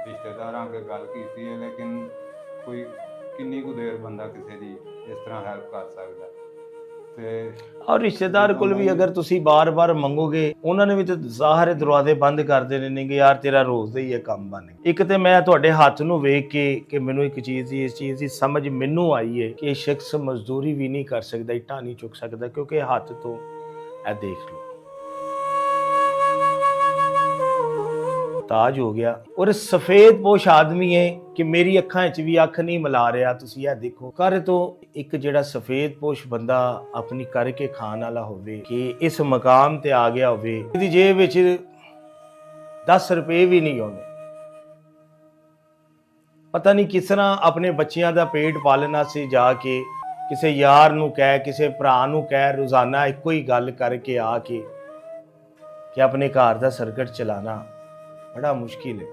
ਰਿਸ਼ਤੇਦਾਰਾਂ ਅੱਗੇ ਗੱਲ ਕੀਤੀ ਹੈ, ਲੇਕਿन ਕੋਈ ਕਿੰਨੀ ਕੁ ਦੇਰ ਬੰਦਾ ਕਿਸੇ ਦੀ ਇਸ ਤਰ੍ਹਾਂ ਹੈਲਪ ਕਰ ਸਕਦਾ। ਤੇ ਔਰ ਰਿਸ਼ਤੇਦਾਰ ਜਦੋਂ ਕੋਲ ਵੀ ਮੈਂ ਅਗਰ ਤੁਸੀਂ ਬਾਰ-ਬਾਰ ਮੰਗੋਗੇ, ਉਹਨਾਂ ਨੇ ਵੀ ਤਾਂ ਜ਼ਾਹਰ ਦਰਵਾਜ਼ੇ ਬੰਦ ਕਰ ਦੇਣੇ ਨੇ ਕਿ ਯਾਰ ਤੇਰਾ ਰੋਜ਼ ਦਾ ਹੀ ਇਹ ਕੰਮ ਬਣ ਗਿਆ। ਇੱਕ ਤੇ ਮੈਂ ਤੁਹਾਡੇ ਹੱਥ ਨੂੰ ਵੇਖ ਕੇ ਕਿ ਮੈਨੂੰ ਇੱਕ ਚੀਜ਼ ਦੀ ਇਸ ਚੀਜ਼ ਦੀ ਸਮਝ ਮੈਨੂੰ ਆਈ ਹੈ ਕਿ ਇਹ ਸ਼ਖਸ ਮਜ਼ਦੂਰੀ ਵੀ ਨਹੀਂ ਕਰ ਸਕਦਾ, ਇੱਟਾਂ ਨਹੀਂ ਚੁੱਕ ਸਕਦਾ, ਕਿਉਂਕਿ ਹੱਥ ਤੋਂ ਇਹ ਦੇਖ ਲਓ ਤਾਜ ਹੋ ਗਿਆ। ਔਰ ਸਫेद पोश ਆਦਮੀ ਹੈ ਕਿ ਮੇਰੀ ਅੱਖਾਂ 'ਚ ਵੀ ਅੱਖ ਨਹੀਂ ਮਿਲਾ ਰਿਹਾ। ਤੁਸੀਂ ਇਹ ਦੇਖੋ, ਕਰ ਤੋਂ ਇੱਕ ਜਿਹੜਾ ਸਫेद पोश ਬੰਦਾ ਆਪਣੀ ਕਰਕੇ ਖਾਣ ਵਾਲਾ ਹੋਵੇ ਕਿ ਇਸ ਮਕਾਮ ਤੇ ਆ ਗਿਆ ਹੋਵੇ, ਇਹਦੀ ਜੇਬ ਵਿੱਚ 10 ਰੁਪਏ ਵੀ ਨਹੀਂ ਹੋਣੇ, ਪਤਾ ਨਹੀਂ ਕਿਸ ਤਰ੍ਹਾਂ ਆਪਣੇ ਬੱਚਿਆਂ ਦਾ ਪੇਟ ਪਾਲਣਾ ਸੀ। ਜਾ ਕੇ ਕਿਸੇ ਯਾਰ ਨੂੰ ਕਹਿ, ਕਿਸੇ ਭਰਾ ਨੂੰ ਕਹਿ, ਰੋਜ਼ਾਨਾ ਇੱਕੋ ਹੀ ਗੱਲ ਕਰਕੇ ਆ ਕੇ ਕਿ ਆਪਣੇ ਘਰ ਦਾ ਸਰਕਟ ਚਲਾਣਾ ਬੜਾ ਮੁਸ਼ਕਿਲ ਹੈ।